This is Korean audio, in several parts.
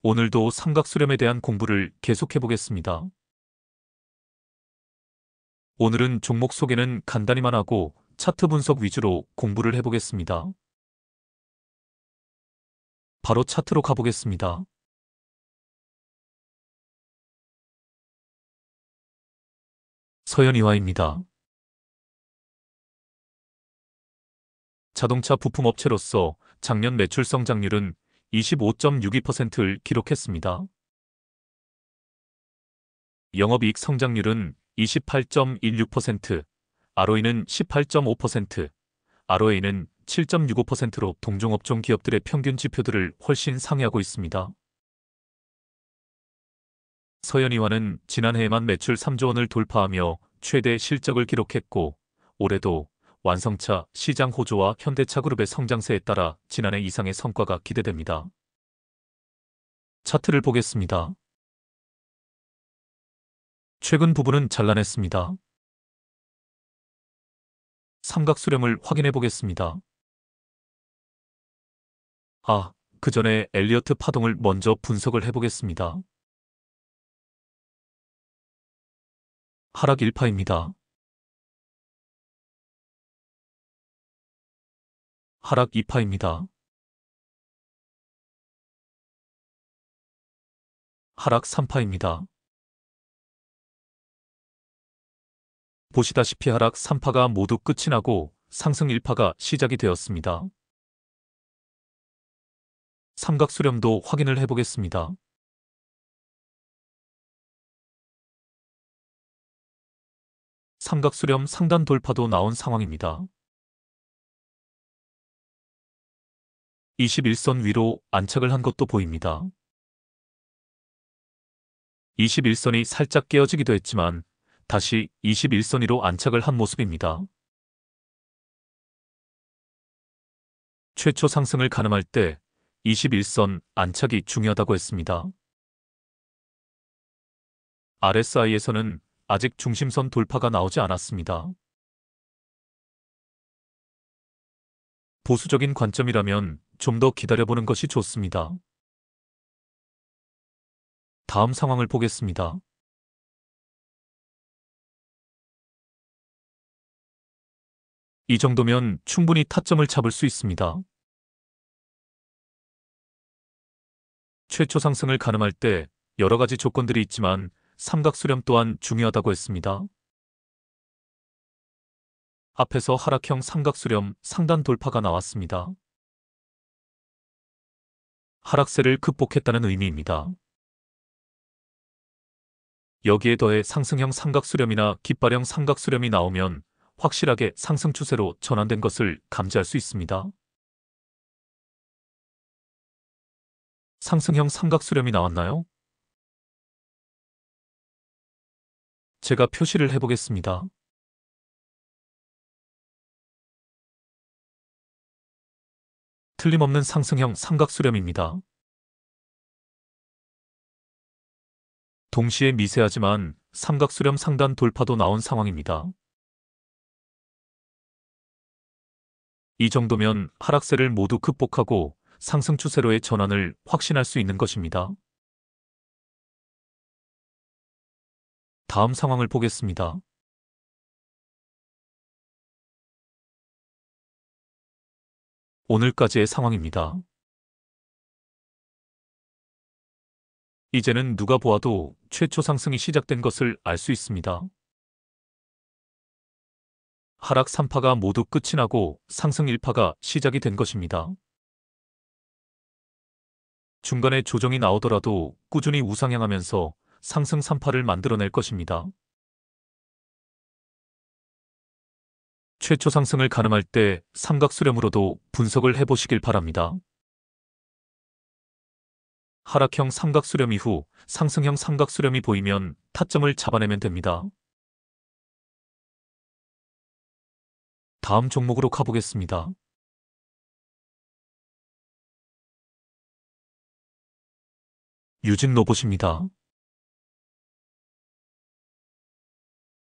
오늘도 삼각수렴에 대한 공부를 계속해 보겠습니다. 오늘은 종목 소개는 간단히만 하고 차트 분석 위주로 공부를 해보겠습니다. 바로 차트로 가보겠습니다. 서현이화입니다. 자동차 부품업체로서 작년 매출 성장률은 25.62%를 기록했습니다. 영업이익 성장률은 28.16%, ROE는 18.5%, ROA는 7.65%로 동종업종 기업들의 평균 지표들을 훨씬 상회하고 있습니다. 서현이화는 지난해에만 매출 3조 원을 돌파하며 최대 실적을 기록했고, 올해도 완성차 시장 호조와 현대차 그룹의 성장세에 따라 지난해 이상의 성과가 기대됩니다. 차트를 보겠습니다. 최근 부분은 잘라냈습니다. 삼각수렴을 확인해 보겠습니다. 그 전에 엘리어트 파동을 먼저 분석을 해보겠습니다. 하락 일파입니다. 하락 2파입니다. 하락 3파입니다. 보시다시피 하락 3파가 모두 끝이 나고 상승 1파가 시작이 되었습니다. 삼각수렴도 확인을 해보겠습니다. 삼각수렴 상단 돌파도 나온 상황입니다. 21선 위로 안착을 한 것도 보입니다. 21선이 살짝 깨어지기도 했지만 다시 21선 위로 안착을 한 모습입니다. 최초 상승을 가늠할 때 21선 안착이 중요하다고 했습니다. RSI에서는 아직 중심선 돌파가 나오지 않았습니다. 보수적인 관점이라면 좀 더 기다려보는 것이 좋습니다. 다음 상황을 보겠습니다. 이 정도면 충분히 타점을 잡을 수 있습니다. 최초 상승을 가늠할 때 여러 가지 조건들이 있지만 삼각수렴 또한 중요하다고 했습니다. 앞에서 하락형 삼각수렴 상단 돌파가 나왔습니다. 하락세를 극복했다는 의미입니다. 여기에 더해 상승형 삼각수렴이나 깃발형 삼각수렴이 나오면 확실하게 상승 추세로 전환된 것을 감지할 수 있습니다. 상승형 삼각수렴이 나왔나요? 제가 표시를 해보겠습니다. 틀림없는 상승형 삼각수렴입니다. 동시에 미세하지만 삼각수렴 상단 돌파도 나온 상황입니다. 이 정도면 하락세를 모두 극복하고 상승 추세로의 전환을 확신할 수 있는 것입니다. 다음 상황을 보겠습니다. 오늘까지의 상황입니다. 이제는 누가 보아도 최초 상승이 시작된 것을 알 수 있습니다. 하락 3파가 모두 끝이 나고 상승 1파가 시작이 된 것입니다. 중간에 조정이 나오더라도 꾸준히 우상향하면서 상승 3파를 만들어낼 것입니다. 최초 상승을 가늠할 때 삼각수렴으로도 분석을 해보시길 바랍니다. 하락형 삼각수렴 이후 상승형 삼각수렴이 보이면 타점을 잡아내면 됩니다. 다음 종목으로 가보겠습니다. 유진 로봇입니다.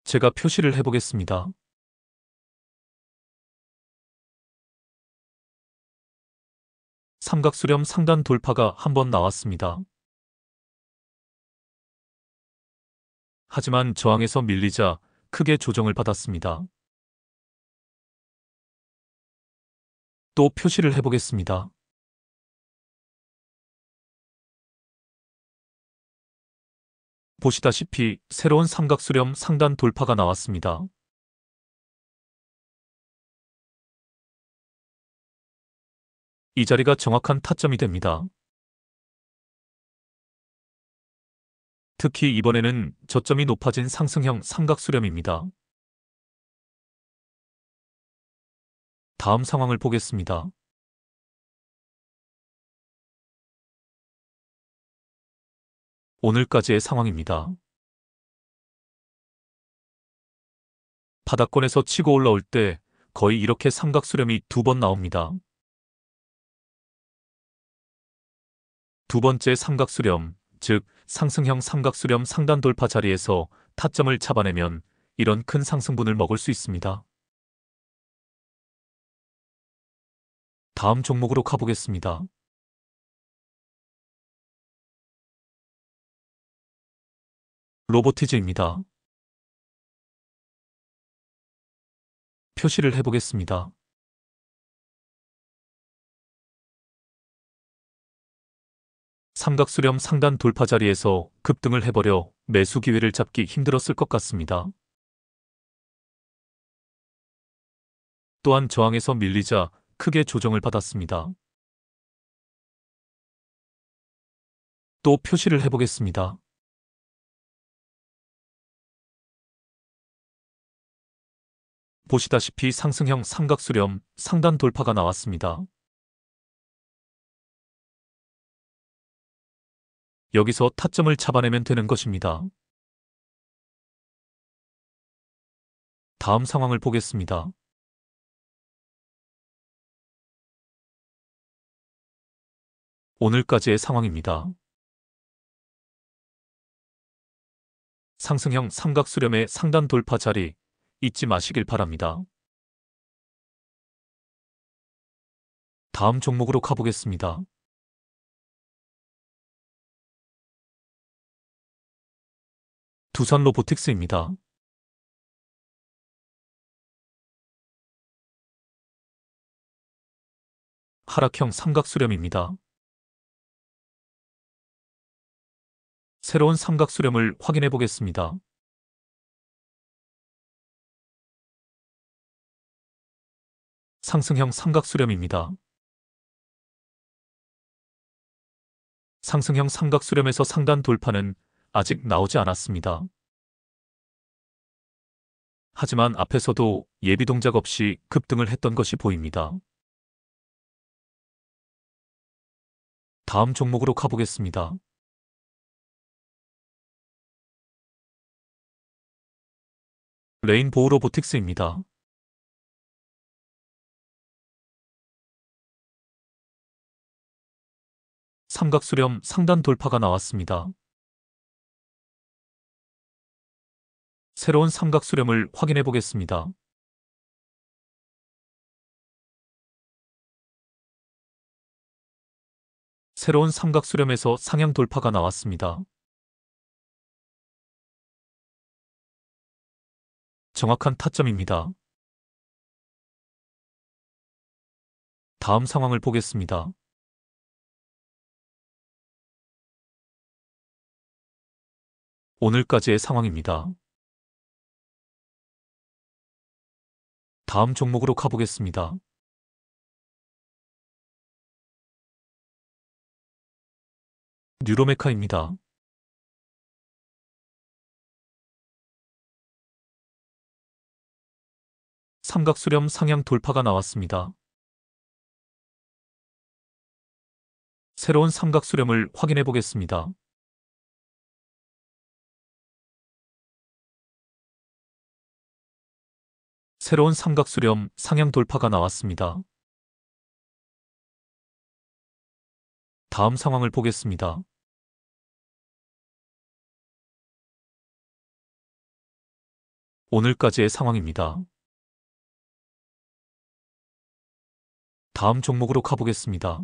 제가 표시를 해보겠습니다. 삼각수렴 상단 돌파가 한번 나왔습니다. 하지만 저항에서 밀리자 크게 조정을 받았습니다. 또 표시를 해보겠습니다. 보시다시피 새로운 삼각수렴 상단 돌파가 나왔습니다. 이 자리가 정확한 타점이 됩니다. 특히 이번에는 저점이 높아진 상승형 삼각수렴입니다. 다음 상황을 보겠습니다. 오늘까지의 상황입니다. 바닥권에서 치고 올라올 때 거의 이렇게 삼각수렴이 2번 나옵니다. 두 번째 삼각수렴, 즉 상승형 삼각수렴 상단 돌파 자리에서 타점을 잡아내면 이런 큰 상승분을 먹을 수 있습니다. 다음 종목으로 가보겠습니다. 로보티즈입니다. 표시를 해보겠습니다. 삼각수렴 상단 돌파 자리에서 급등을 해버려 매수 기회를 잡기 힘들었을 것 같습니다. 또한 저항에서 밀리자 크게 조정을 받았습니다. 또 표시를 해보겠습니다. 보시다시피 상승형 삼각수렴 상단 돌파가 나왔습니다. 여기서 타점을 잡아내면 되는 것입니다. 다음 상황을 보겠습니다. 오늘까지의 상황입니다. 상승형 삼각수렴의 상단 돌파 자리 잊지 마시길 바랍니다. 다음 종목으로 가보겠습니다. 두산 로보틱스입니다. 하락형 삼각수렴입니다. 새로운 삼각수렴을 확인해 보겠습니다. 상승형 삼각수렴입니다. 상승형 삼각수렴에서 상단 돌파는 아직 나오지 않았습니다. 하지만 앞에서도 예비 동작 없이 급등을 했던 것이 보입니다. 다음 종목으로 가보겠습니다. 레인보우 로보틱스입니다. 삼각수렴 상단 돌파가 나왔습니다. 새로운 삼각수렴을 확인해 보겠습니다. 새로운 삼각수렴에서 상향 돌파가 나왔습니다. 정확한 타점입니다. 다음 상황을 보겠습니다. 오늘까지의 상황입니다. 다음 종목으로 가보겠습니다. 뉴로메카입니다. 삼각수렴 상향 돌파가 나왔습니다. 새로운 삼각수렴을 확인해 보겠습니다. 새로운 삼각수렴 상향 돌파가 나왔습니다. 다음 상황을 보겠습니다. 오늘까지의 상황입니다. 다음 종목으로 가보겠습니다.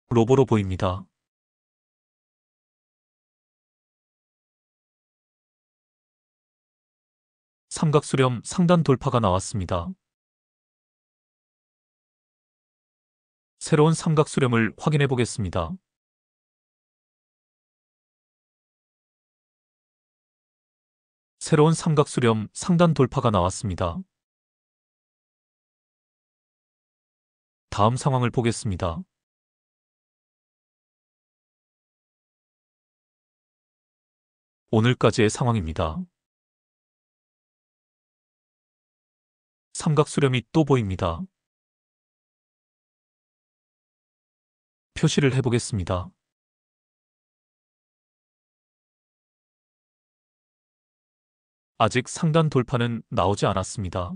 로보로보입니다. 삼각수렴 상단 돌파가 나왔습니다. 새로운 삼각수렴을 확인해 보겠습니다. 새로운 삼각수렴 상단 돌파가 나왔습니다. 다음 상황을 보겠습니다. 오늘까지의 상황입니다. 삼각수렴이 또 보입니다. 표시를 해보겠습니다. 아직 상단 돌파는 나오지 않았습니다.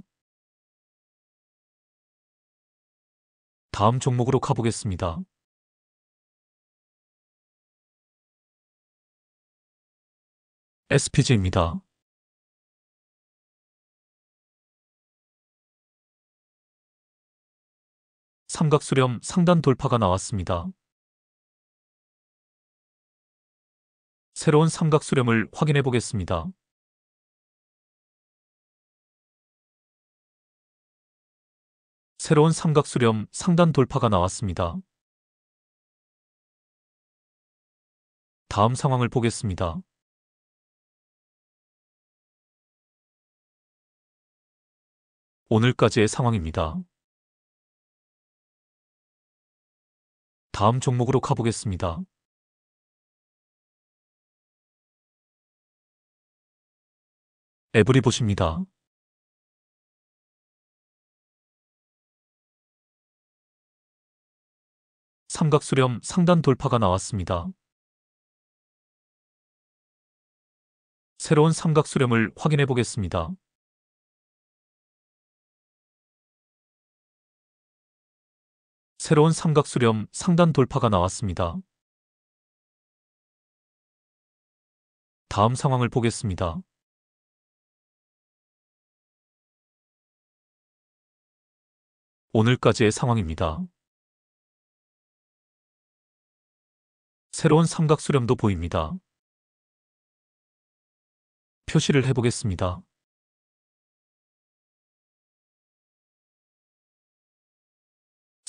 다음 종목으로 가보겠습니다. SPG입니다. 삼각수렴 상단 돌파가 나왔습니다. 새로운 삼각수렴을 확인해 보겠습니다. 새로운 삼각수렴 상단 돌파가 나왔습니다. 다음 상황을 보겠습니다. 오늘까지의 상황입니다. 다음 종목으로 가보겠습니다. 에브리봇입니다. 삼각수렴 상단 돌파가 나왔습니다. 새로운 삼각수렴을 확인해 보겠습니다. 새로운 삼각수렴 상단 돌파가 나왔습니다. 다음 상황을 보겠습니다. 오늘까지의 상황입니다. 새로운 삼각수렴도 보입니다. 표시를 해보겠습니다.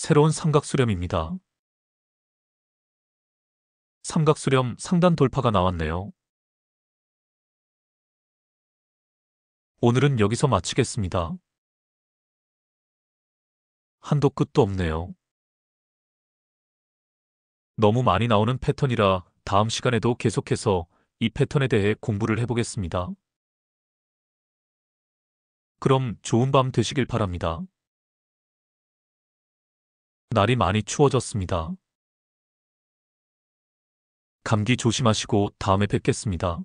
새로운 삼각수렴입니다. 삼각수렴 상단 돌파가 나왔네요. 오늘은 여기서 마치겠습니다. 한도 끝도 없네요. 너무 많이 나오는 패턴이라 다음 시간에도 계속해서 이 패턴에 대해 공부를 해보겠습니다. 그럼 좋은 밤 되시길 바랍니다. 날이 많이 추워졌습니다. 감기 조심하시고 다음에 뵙겠습니다.